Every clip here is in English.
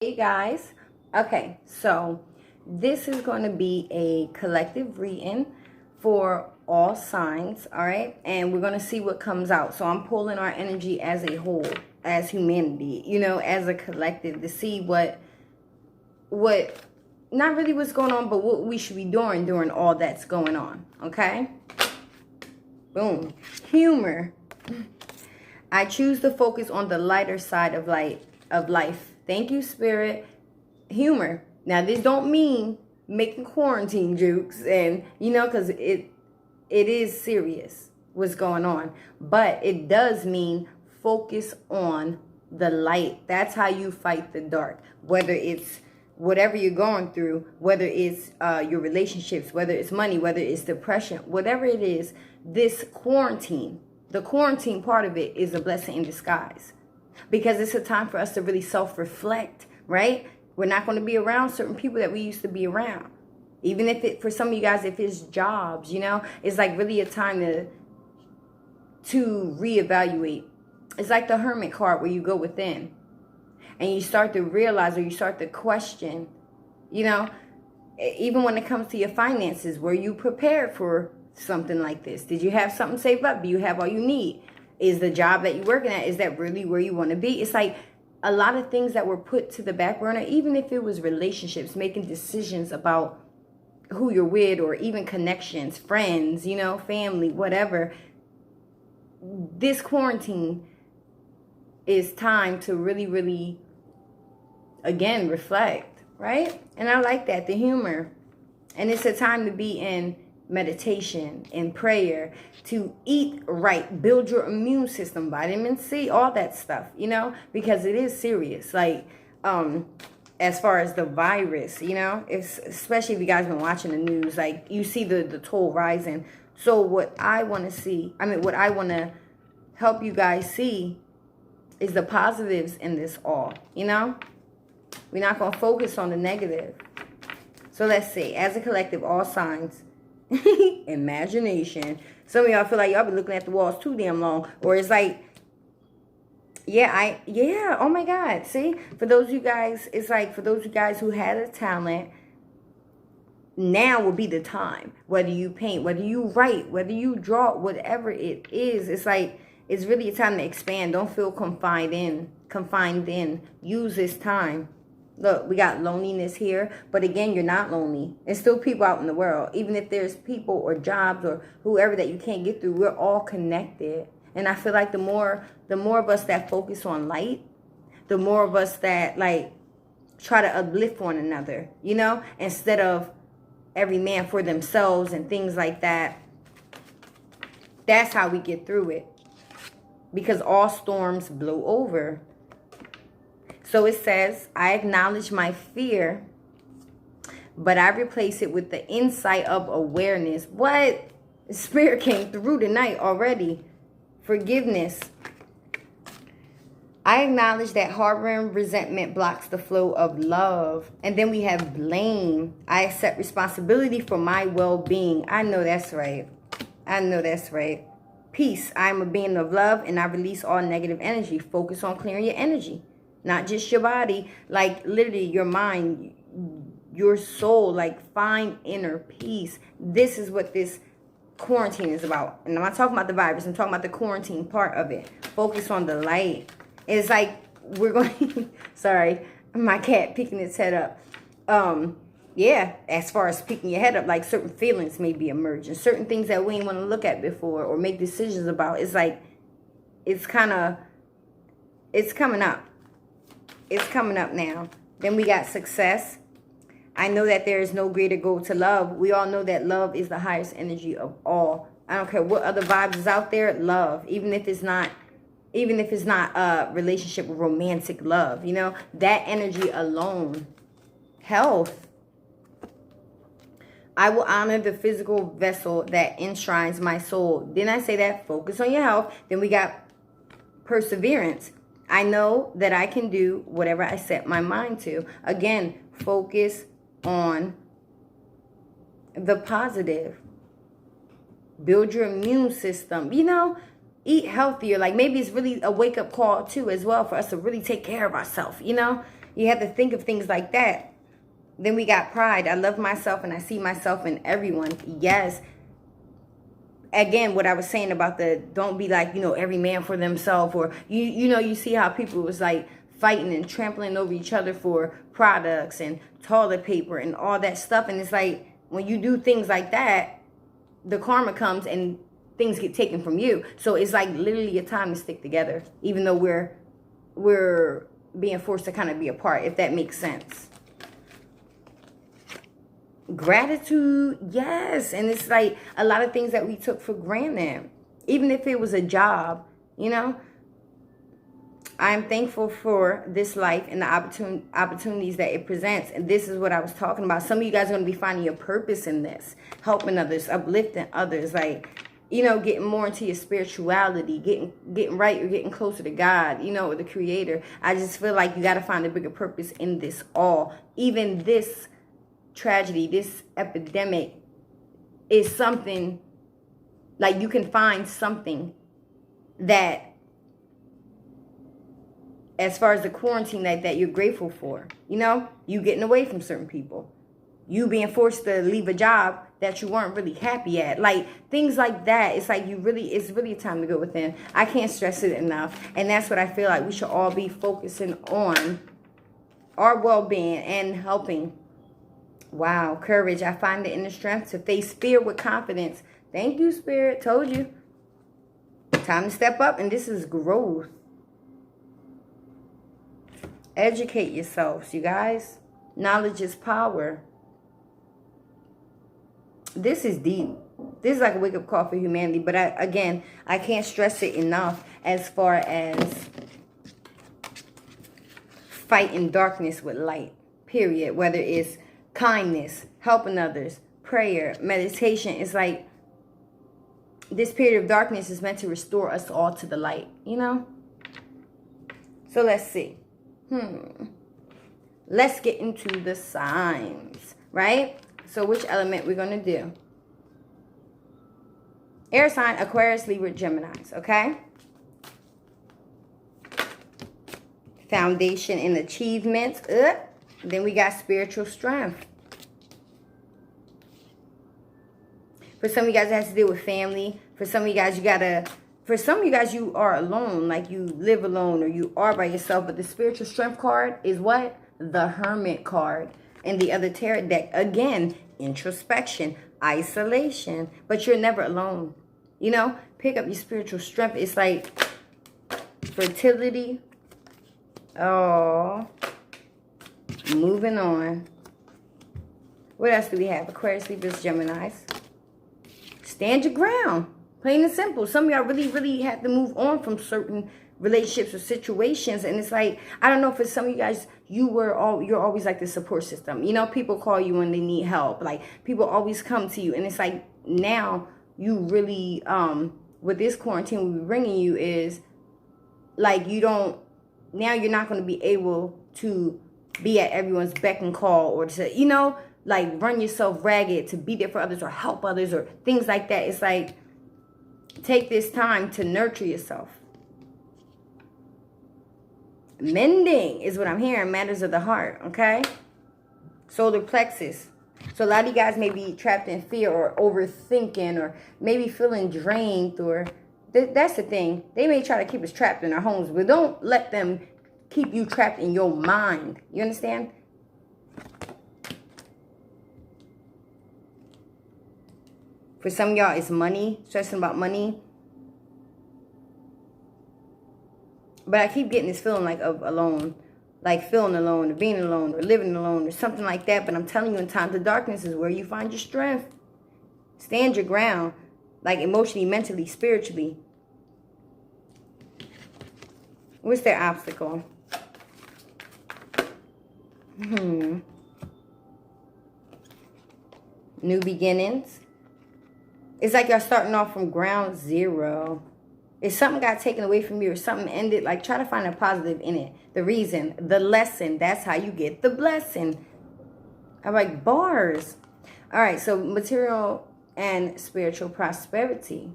Hey guys, okay, so this is going to be a collective reading for all signs, all right, and we're going to see what comes out. So I'm pulling our energy as a whole, as humanity, as a collective, to see what not really what's going on, but what we should be doing during all that's going on. Okay, boom. Humor. I choose to focus on the lighter side of life. Thank you, Spirit. Humor. Now, this don't mean making quarantine jokes, and because it is serious what's going on, but it does mean focus on the light. That's how you fight the dark. Whether it's whatever you're going through, whether it's your relationships, whether it's money, whether it's depression, whatever it is, this quarantine, the quarantine part of it is a blessing in disguise. Because it's a time for us to really self-reflect, right? We're not going to be around certain people that we used to be around. Even if for some of you guys, if it's jobs, it's like really a time to reevaluate. It's like the hermit card where you go within and you start to realize, or you start to question, even when it comes to your finances, were you prepared for something like this? Did you have something saved up? Do you have all you need? Is the job that you're working at, is that really where you want to be? It's like a lot of things that were put to the back burner, even if it was relationships, making decisions about who you're with, or even connections, friends, family, whatever. This quarantine is time to really, really, again, reflect, right? And I like that, the humor. And it's a time to be in meditation and prayer, to eat right, build your immune system, vitamin C, all that stuff, because it is serious. Like, as far as the virus, it's, especially if you guys been watching the news, like you see the toll rising. So what I want to help you guys see is the positives in this all, We're not going to focus on the negative. So let's see, as a collective, all signs, imagination. Some of y'all feel like y'all be looking at the walls too damn long, or it's like, oh my God, see, for those of you guys, it's like, for those of you guys who had a talent, now will be the time. Whether you paint, whether you write, whether you draw, whatever it is, it's like, it's really a time to expand. Don't feel confined in. Use this time. Look, we got loneliness here, but again, you're not lonely. There's still people out in the world. Even if there's people or jobs or whoever that you can't get through, we're all connected. And I feel like the more of us that focus on light, the more of us that like try to uplift one another, instead of every man for themselves and things like that. That's how we get through it. Because all storms blow over. So it says, I acknowledge my fear, but I replace it with the insight of awareness. What? Spirit came through tonight already. Forgiveness. I acknowledge that harboring resentment blocks the flow of love. And then we have blame. I accept responsibility for my well-being. I know that's right. Peace. I am a being of love, and I release all negative energy. Focus on clearing your energy. Not just your body, like literally your mind, your soul, like find inner peace. This is what this quarantine is about. And I'm not talking about the virus, I'm talking about the quarantine part of it. Focus on the light. It's like we're going, sorry, my cat picking its head up. As far as picking your head up, like certain feelings may be emerging. Certain things that we didn't want to look at before or make decisions about. It's like, it's coming up. It's coming up now. Then we got success. I know that there is no greater goal to love. We all know that love is the highest energy of all. I don't care what other vibes is out there. Love, even if it's not a relationship or romantic love, that energy alone. Health. I will honor the physical vessel that enshrines my soul. Didn't I say that? Focus on your health. Then we got perseverance. I know that I can do whatever I set my mind to. Again, focus on the positive. Build your immune system. Eat healthier. Like maybe it's really a wake-up call too as well for us to really take care of ourselves, You have to think of things like that. Then we got pride. I love myself and I see myself in everyone. Yes. Again, what I was saying about the don't be like, every man for themselves, or you see how people was like fighting and trampling over each other for products and toilet paper and all that stuff. And it's like, when you do things like that, the karma comes and things get taken from you. So it's like literally a time to stick together, even though we're being forced to kind of be apart, if that makes sense. Gratitude, yes. And it's like a lot of things that we took for granted, even if it was a job, I'm thankful for this life and the opportunities that it presents. And this is what I was talking about. Some of you guys are going to be finding your purpose in this, helping others, uplifting others, like, getting more into your spirituality, getting right, or getting closer to God, or the Creator. I just feel like you got to find a bigger purpose in this all. Even this tragedy, this epidemic is something, like, you can find something that, as far as the quarantine, that you're grateful for. You getting away from certain people, you being forced to leave a job that you weren't really happy at, like things like that. It's like it's really a time to go within. I can't stress it enough. And that's what I feel like we should all be focusing on, our well-being and helping. Wow, courage. I find the inner strength to face fear with confidence. Thank you, Spirit. Told you. Time to step up, and this is growth. Educate yourselves, you guys. Knowledge is power. This is deep. This is like a wake-up call for humanity. But I can't stress it enough as far as fighting darkness with light. Period. Whether it's kindness, helping others, prayer, meditation. It's like this period of darkness is meant to restore us all to the light, So let's see. Let's get into the signs, right? So which element we're going to do? Air sign, Aquarius, Libra, Geminis, okay? Foundation and achievements. Then we got spiritual strength. For some of you guys, it has to do with family. For some of you guys, for some of you guys, you are alone, like you live alone or you are by yourself. But the spiritual strength card is what? The Hermit card. And the other tarot deck, again, introspection, isolation. But you're never alone. Pick up your spiritual strength. It's like fertility. Oh, moving on. What else do we have? Aquarius, Libra, Geminis. Stand your ground. Plain and simple. Some of y'all really, really have to move on from certain relationships or situations. And it's like, I don't know, for some of you guys, you're always like the support system. People call you when they need help. Like, people always come to you. And it's like, now you really, with this quarantine we're bringing you is, like, now you're not going to be able to be at everyone's beck and call, or to, like, run yourself ragged to be there for others or help others or things like that. It's like, take this time to nurture yourself. Mending is what I'm hearing. Matters of the heart, okay? Solar plexus. So a lot of you guys may be trapped in fear or overthinking or maybe feeling drained, or that's the thing. They may try to keep us trapped in our homes, but don't let them keep you trapped in your mind. You understand? For some of y'all, it's money, stressing about money. But I keep getting this feeling like of alone, like feeling alone, or being alone, or living alone, or something like that. But I'm telling you, in times of darkness is where you find your strength. Stand your ground, like emotionally, mentally, spiritually. What's their obstacle? New beginnings. It's like y'all starting off from ground zero. If something got taken away from you or something ended, like, try to find a positive in it. The reason, the lesson, that's how you get the blessing. I like bars. All right, so material and spiritual prosperity.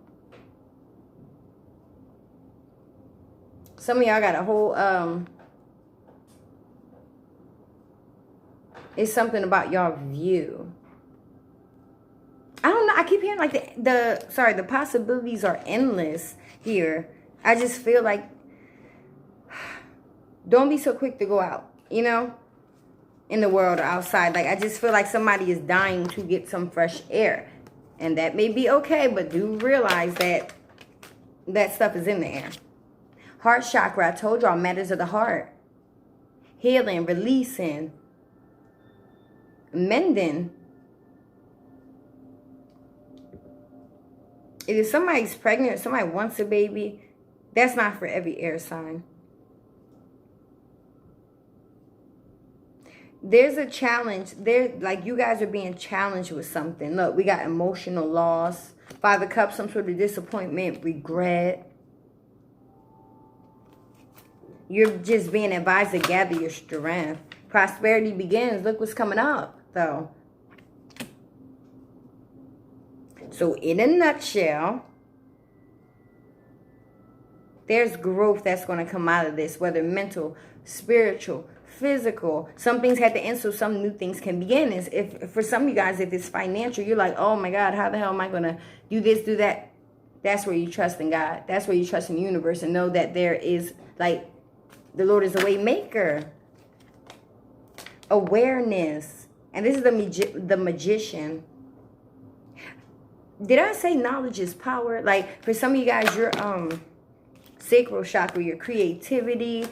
Some of y'all got a whole It's something about your view. I don't know. I keep hearing like the possibilities are endless here. I just feel like don't be so quick to go out, you know, in the world or outside. Like, I just feel like somebody is dying to get some fresh air. And that may be okay, but do realize that that stuff is in the air. Heart chakra, I told y'all, matters of the heart. Healing, releasing, mending. If somebody's pregnant or somebody wants a baby, that's not for every air sign. There's a challenge. Like, you guys are being challenged with something. Look, we got emotional loss. 5 of Cups, some sort of disappointment, regret. You're just being advised to gather your strength. Prosperity begins. Look what's coming up, though. So, in a nutshell, there's growth that's going to come out of this, whether mental, spiritual, physical. Some things had to end so some new things can begin. If for some of you guys, if it's financial, you're like, oh my God, how the hell am I going to do this, do that? That's where you trust in God. That's where you trust in the universe and know that there is, like, the Lord is a way maker. Awareness. And this is the magician. Did I say knowledge is power? Like, for some of you guys, your sacral chakra, your creativity,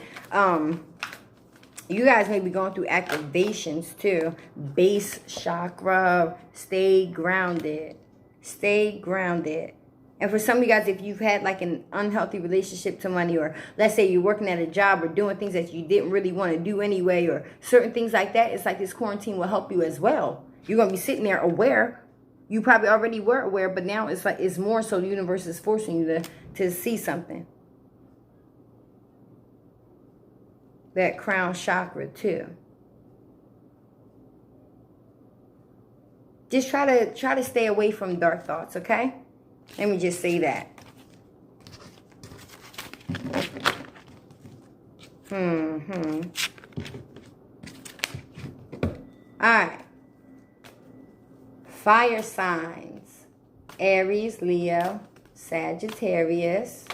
you guys may be going through activations too. Base chakra, stay grounded. Stay grounded. And for some of you guys, if you've had like an unhealthy relationship to money, or let's say you're working at a job or doing things that you didn't really want to do anyway, or certain things like that, it's like this quarantine will help you as well. You're going to be sitting there aware. You probably already were aware, but now it's like it's more so the universe is forcing you to see something. That crown chakra too. Just try to stay away from dark thoughts, okay? Let me just say that. Alright. Fire signs. Aries, Leo, Sagittarius.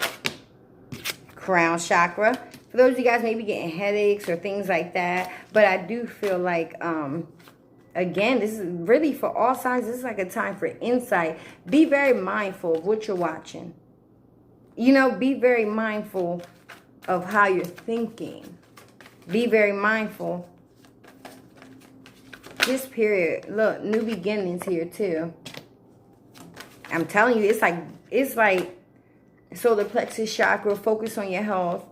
Crown chakra. For those of you guys maybe getting headaches or things like that. But I do feel like, again, this is really for all signs. This is like a time for insight. Be very mindful of what you're watching. You know, be very mindful of how you're thinking. Be very mindful. This period, look, new beginnings here too. I'm telling you, it's like solar plexus chakra, focus on your health.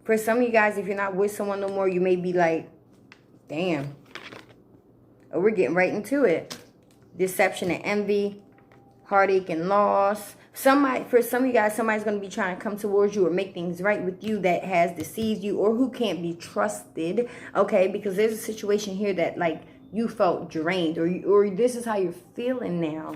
For some of you guys, if you're not with someone no more, you may be like, damn. Oh, we're getting right into it. Deception and envy, heartache and loss. For some of you guys, somebody's going to be trying to come towards you or make things right with you that has deceived you or who can't be trusted. Okay, because there's a situation here that like you felt drained or this is how you're feeling now.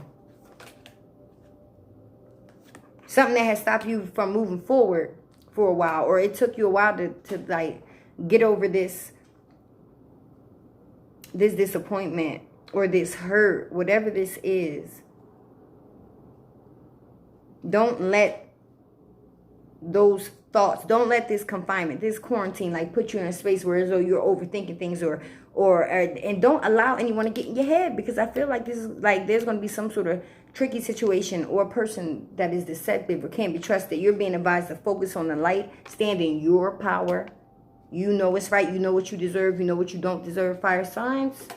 Something that has stopped you from moving forward for a while, or it took you a while to like get over this disappointment or this hurt, whatever this is. Don't let those thoughts, don't let this confinement, this quarantine, like put you in a space where as though you're overthinking things and don't allow anyone to get in your head, because I feel like this is like there's going to be some sort of tricky situation or a person that is deceptive or can't be trusted. You're being advised to focus on the light, stand in your power. You know what's right. You know what you deserve. You know what you don't deserve. Fire signs.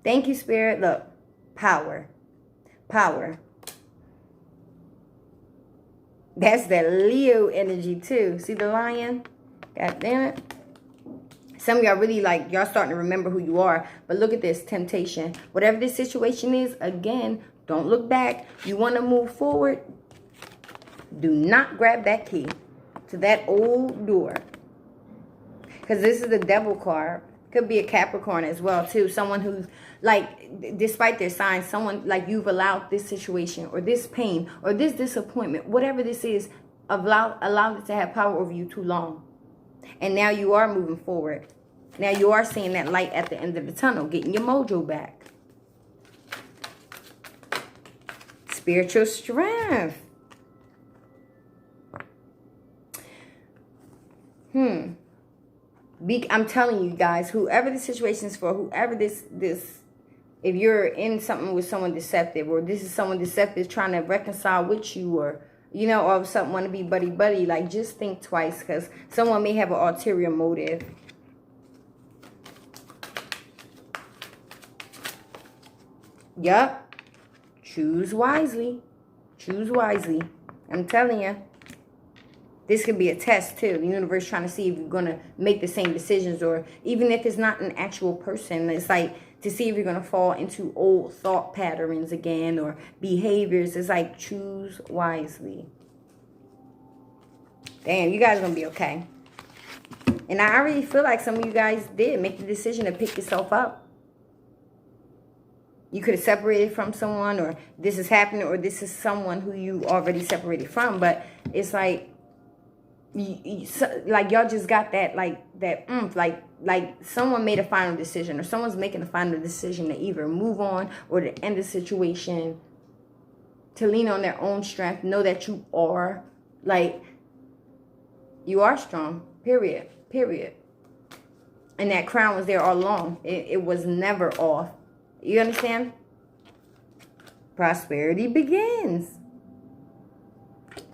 Thank you, Spirit. Look, power. Power. That's that Leo energy too. See the lion? God damn it. Some of y'all really like, y'all starting to remember who you are. But look at this, temptation. Whatever this situation is, again, don't look back. You want to move forward. Do not grab that key to that old door. Because this is the devil card. Could be a Capricorn as well too. Someone who's like, despite their signs, someone like you've allowed this situation or this pain or this disappointment, whatever this is, allowed it to have power over you too long. And now you are moving forward. Now you are seeing that light at the end of the tunnel, getting your mojo back. Spiritual strength. I'm telling you guys, whoever the situation is for, whoever this, if you're in something with someone deceptive, or this is someone deceptive trying to reconcile with you, or, you know, all of a sudden want to be buddy-buddy, like, just think twice, because someone may have an ulterior motive. Yup. Choose wisely. Choose wisely. I'm telling you. This could be a test too. The universe trying to see if you're going to make the same decisions, or even if it's not an actual person. It's like to see if you're going to fall into old thought patterns again, or behaviors. It's like choose wisely. Damn, you guys are going to be okay. And I already feel like some of you guys did make the decision to pick yourself up. You could have separated from someone, or this is happening, or this is someone who you already separated from. But it's like, like y'all just got that, like someone made a final decision, or someone's making a final decision to either move on or to end the situation, to lean on their own strength, know that you are, like, you are strong, period. And that crown was there all along. It was never off. You understand? Prosperity begins.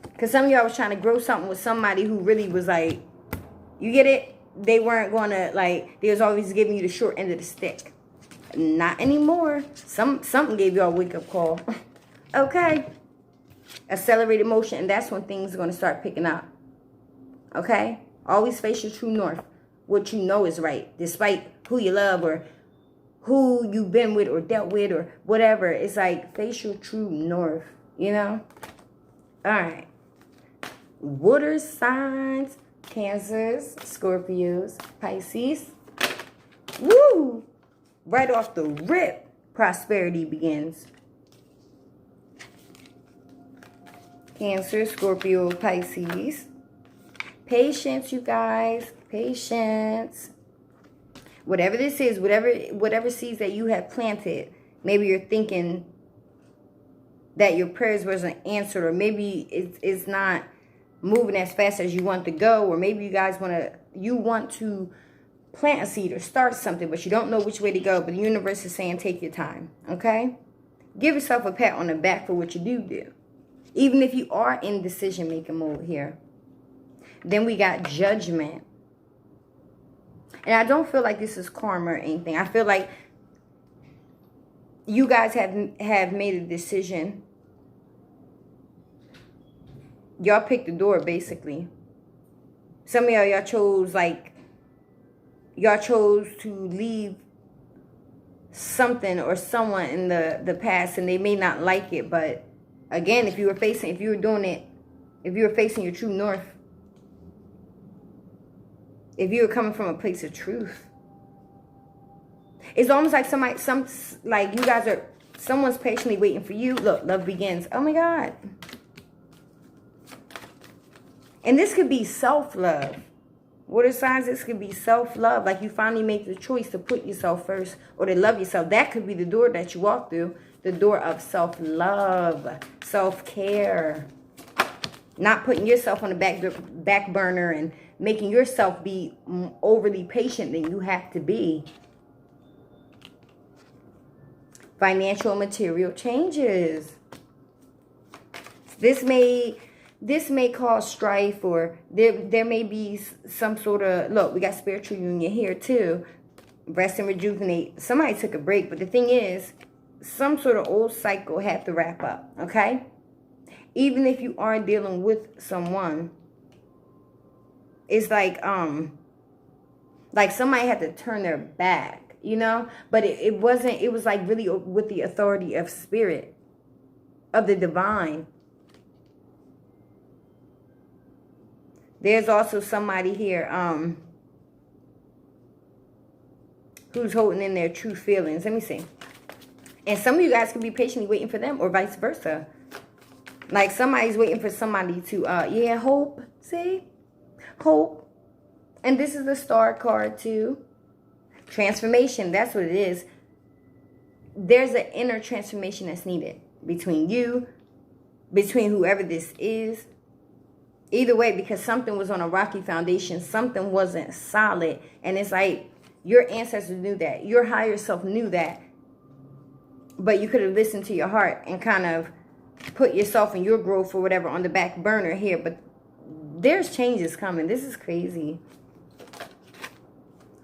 Because some of y'all was trying to grow something with somebody who really was like, you get it? They weren't going to, like, they was always giving you the short end of the stick. Not anymore. Something gave y'all a wake-up call. Okay. Accelerated motion, and that's when things are going to start picking up. Okay? Always face your true north. What you know is right. Despite who you love, or who you've been with, or dealt with, or whatever. It's like, face your true north. You know? All right. Water signs, Cancers, Scorpios, Pisces. Woo! Right off the rip, prosperity begins. Cancer, Scorpio, Pisces. Patience, you guys. Patience. Whatever this is, whatever seeds that you have planted, maybe you're thinking that your prayers wasn't answered, or maybe it's not moving as fast as you want to go, or maybe you guys want to plant a seed or start something, but you don't know which way to go. But the universe is saying, take your time, okay? Give yourself a pat on the back for what you do. Even if you are in decision-making mode here. Then we got Judgment. And I don't feel like this is karma or anything. I feel like you guys have made a decision. Y'all picked the door, basically. Some of y'all chose, like, y'all chose to leave something or someone in the past, and they may not like it. But again, if you were facing your true north, if you were coming from a place of truth, it's almost like someone's patiently waiting for you. Look, love begins. Oh my God. And this could be self-love. Water signs, this could be self-love. Like you finally make the choice to put yourself first, or to love yourself. That could be the door that you walk through. The door of self-love, self-care. Not putting yourself on the back burner and making yourself be overly patient than you have to be. Financial and material changes. This may cause strife, or there may be some sort of, look, we got spiritual union here too. Rest and rejuvenate. Somebody took a break, but the thing is, some sort of old cycle had to wrap up, okay? Even if you are dealing with someone, it's like somebody had to turn their back, you know? But it wasn't, it was like really with the authority of spirit, of the divine. There's also somebody here who's holding in their true feelings. Let me see. And some of you guys could be patiently waiting for them, or vice versa. Like somebody's waiting for somebody to, hope. See? Hope. And this is the Star card too. Transformation, that's what it is. There's an inner transformation that's needed between you, between whoever this is. Either way, because something was on a rocky foundation, something wasn't solid. And it's like your ancestors knew that. Your higher self knew that. But you could have listened to your heart and kind of put yourself and your growth or whatever on the back burner here. But there's changes coming. This is crazy.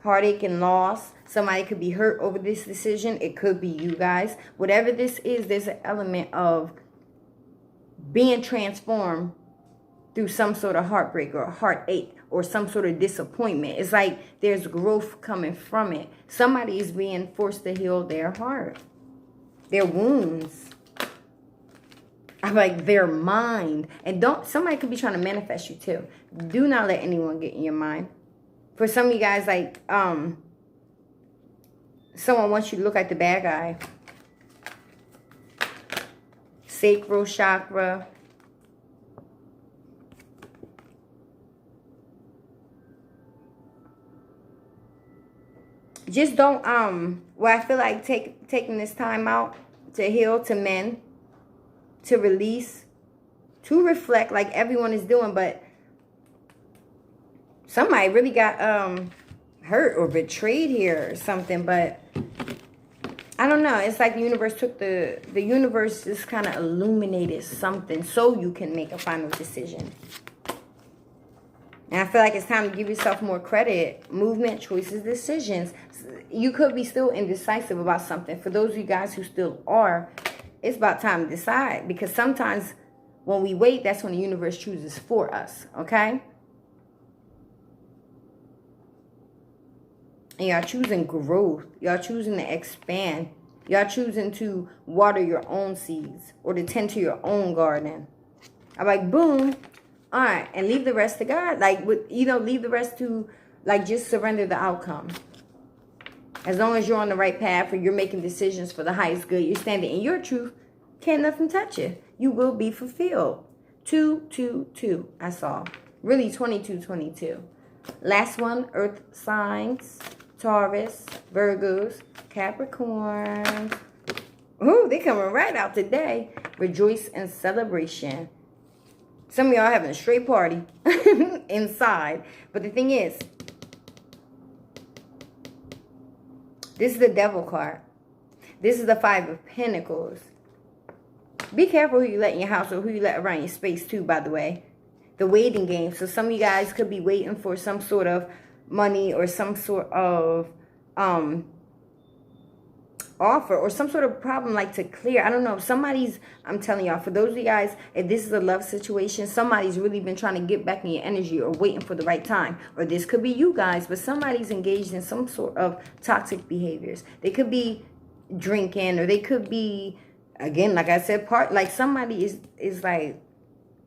Heartache and loss. Somebody could be hurt over this decision. It could be you guys. Whatever this is, there's an element of being transformed through some sort of heartbreak or heartache or some sort of disappointment. It's like there's growth coming from it. Somebody is being forced to heal their heart, their wounds. I'm like their mind. And somebody could be trying to manifest you too. Do not let anyone get in your mind. For some of you guys, like, someone wants you to look like the bad guy. Sacral chakra. Just don't, well, I feel like taking this time out to heal, to mend, to release, to reflect like everyone is doing, but somebody really got hurt or betrayed here or something. But I don't know. It's like the universe took the universe just kind of illuminated something so you can make a final decision. And I feel like it's time to give yourself more credit. Movement, choices, decisions. You could be still indecisive about something. For those of you guys who still are, it's about time to decide. Because sometimes when we wait, that's when the universe chooses for us. Okay? And y'all choosing growth. Y'all choosing to expand. Y'all choosing to water your own seeds. Or to tend to your own garden. I'm like, boom. All right. And leave the rest to God. Like, leave the rest to, like, just surrender the outcome. As long as you're on the right path or you're making decisions for the highest good, you're standing in your truth, can't nothing touch you. You will be fulfilled. 222, I saw. Really, 2222. Last one, earth signs. Taurus, Virgos, Capricorn. Ooh, they coming right out today. Rejoice and celebration. Some of y'all having a straight party inside. But the thing is, this is the Devil card. This is the Five of Pentacles. Be careful who you let in your house or who you let around your space too, by the way. The waiting game. So some of you guys could be waiting for some sort of money or some sort of offer or some sort of problem like to clear. I don't know. Somebody's, I'm telling y'all, for those of you guys, if this is a love situation, somebody's really been trying to get back in your energy or waiting for the right time. Or this could be you guys, but somebody's engaged in some sort of toxic behaviors. They could be drinking, or they could be, again, like I said, like somebody is like,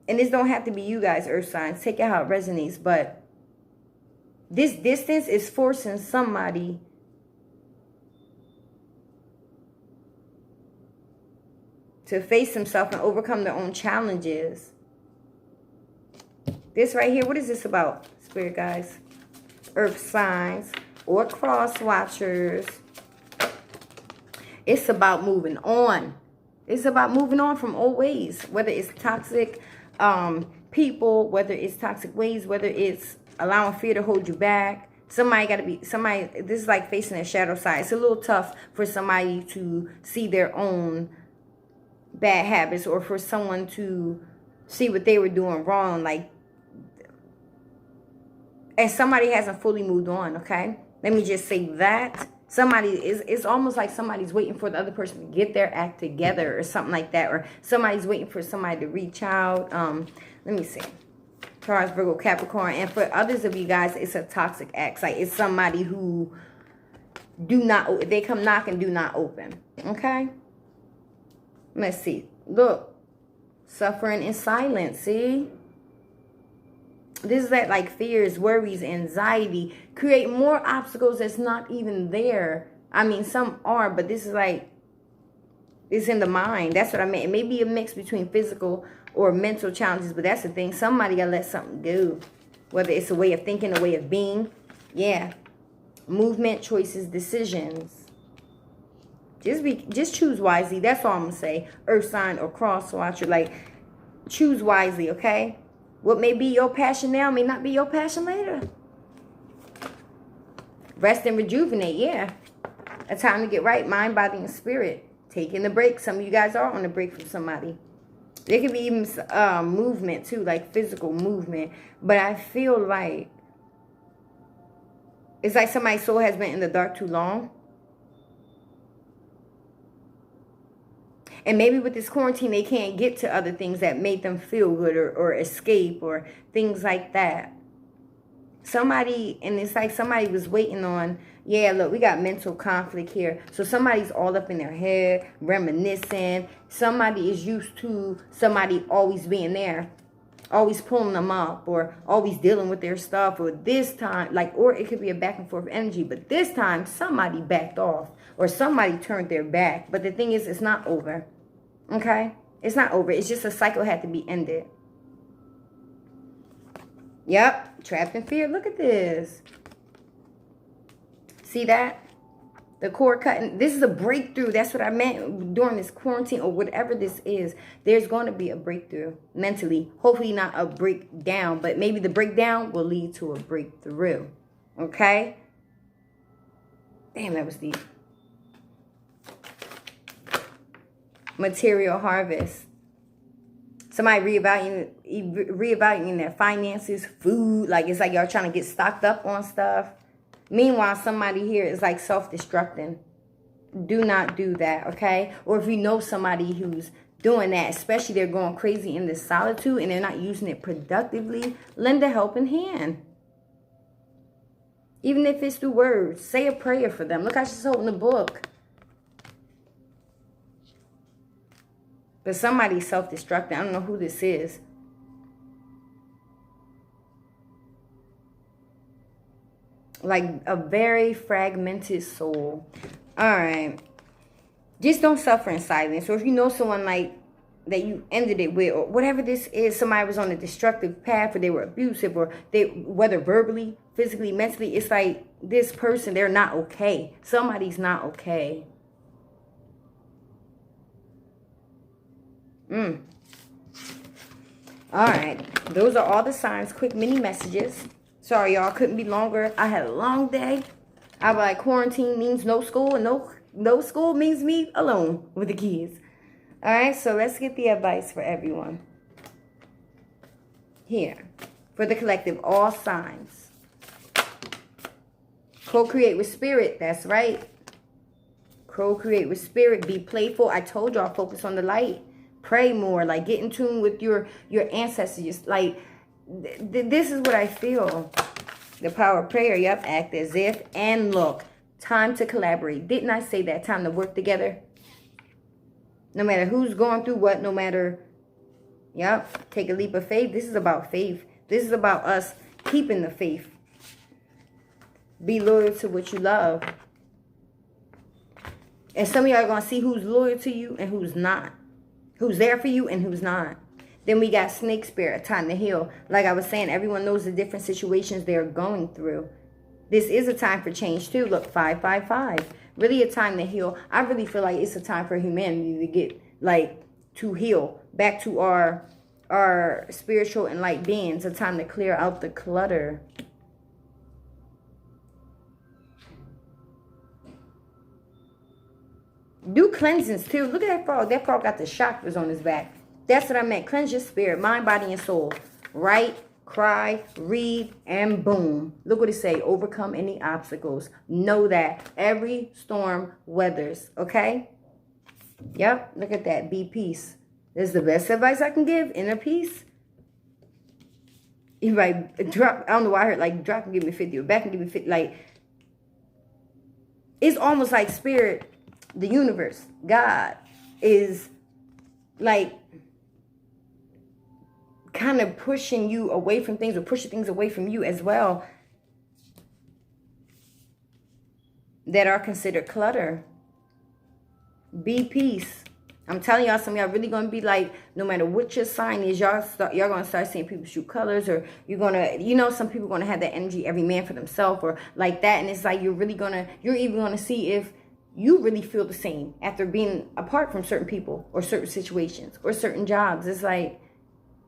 and this don't have to be you guys, earth signs. Take it how it resonates. But this distance is forcing somebody to face themselves and overcome their own challenges. This right here, what is this about, spirit guys? Earth signs or cross watchers. It's about moving on. It's about moving on from old ways. Whether it's toxic people, whether it's toxic ways, whether it's allowing fear to hold you back. This is like facing a shadow side. It's a little tough for somebody to see their own bad habits, or for someone to see what they were doing wrong, like, and somebody hasn't fully moved on. Okay, let me just say that it's almost like somebody's waiting for the other person to get their act together or something like that, or somebody's waiting for somebody to reach out. Let me see. Taurus, Virgo, Capricorn. And for others of you guys, it's a toxic ex. Like, it's somebody who they come knock and do not open. Okay? Let's see. Look. Suffering in silence. See? This is that, like, fears, worries, anxiety. Create more obstacles that's not even there. I mean, some are, but this is like, it's in the mind. That's what I meant. It may be a mix between physical or mental challenges, but that's the thing. Somebody got to let something go. Whether it's a way of thinking, a way of being. Yeah. movement, choices, decisions. Just choose wisely. That's all I'm going to say. Earth sign or cross watcher. Like, choose wisely, okay? What may be your passion now may not be your passion later. Rest and rejuvenate, yeah. A time to get right, mind, body, and spirit. Taking a break. Some of you guys are on a break from somebody. There could be even movement too, like physical movement. But I feel like it's like somebody's soul has been in the dark too long. And maybe with this quarantine, they can't get to other things that made them feel good or escape or things like that. Somebody, and it's like somebody was waiting on, yeah, look, we got mental conflict here. So somebody's all up in their head, reminiscing. Somebody is used to somebody always being there, always pulling them up, or always dealing with their stuff. Or this time, like, or it could be a back and forth energy. But this time, somebody backed off, or somebody turned their back. But the thing is, it's not over. Okay? It's not over. It's just a cycle had to be ended. Yep. Trapped in fear. Look at this. See that? The cord cutting. This is a breakthrough. That's what I meant during this quarantine or whatever this is. There's going to be a breakthrough mentally. Hopefully not a breakdown, but maybe the breakdown will lead to a breakthrough. Okay? Damn, that was deep. Material harvest. Somebody reevaluating their finances, food. Like, it's like y'all trying to get stocked up on stuff. Meanwhile, somebody here is like self-destructing. Do not do that, okay? Or if you know somebody who's doing that, especially they're going crazy in this solitude and they're not using it productively, lend a helping hand. Even if it's through words, say a prayer for them. Look how she's holding the book. But somebody's self-destructing. I don't know who this is. Like a very fragmented soul. All right. Just don't suffer in silence. Or if you know someone like that you ended it with, or whatever this is, somebody was on a destructive path, or they were abusive, or they, whether verbally, physically, mentally, it's like this person, they're not okay. Somebody's not okay. All right, those are all the signs. Quick mini messages. Sorry, y'all, couldn't be longer. I had a long day. I was like, quarantine means no school, and no school means me alone with the kids. All right, so let's get the advice for everyone. Here, for the collective, all signs. Co-create with spirit, that's right. Co-create with spirit, be playful. I told y'all, focus on the light. Pray more, like get in tune with your ancestors. Like, this is what I feel. The power of prayer, yep, act as if, and look, time to collaborate. Didn't I say that? Time to work together. No matter who's going through what, no matter, yep, take a leap of faith. This is about faith. This is about us keeping the faith. Be loyal to what you love. And some of y'all are going to see who's loyal to you and who's not. Who's there for you and who's not. Then we got snake spirit, time to heal. Like I was saying, everyone knows the different situations they're going through. This is a time for change too. Look, 555. Really a time to heal. I really feel like it's a time for humanity to get, like, to heal. Back to our spiritual and light beings. A time to clear out the clutter. Do cleansings too. Look at that frog. That frog got the chakras on his back. That's what I meant. Cleanse your spirit, mind, body, and soul. Write, cry, read, and boom. Look what it say. Overcome any obstacles. Know that every storm weathers. Okay? Yep. Look at that. Be peace. This is the best advice I can give. Inner peace. If I drop, I don't know why I heard like drop and give me 50 or back and give me 50. Like, it's almost like spirit. The universe, God, is like kind of pushing you away from things or pushing things away from you as well that are considered clutter. Be peace. I'm telling y'all, some of y'all really gonna be like, no matter what your sign is, y'all gonna start seeing people shoot colors, or you're gonna, you know, some people gonna have that energy, every man for themselves, or like that. And it's like you're even gonna see if you really feel the same after being apart from certain people or certain situations or certain jobs. It's like,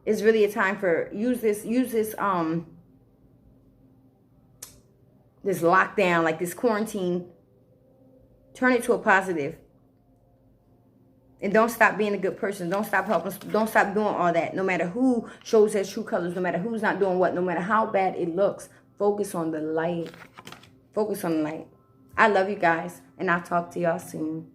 it's really a time for use this lockdown, like this quarantine, turn it to a positive. And don't stop being a good person. Don't stop helping. Don't stop doing all that. No matter who shows their true colors, no matter who's not doing what, no matter how bad it looks, focus on the light. Focus on the light. I love you guys, and I'll talk to y'all soon.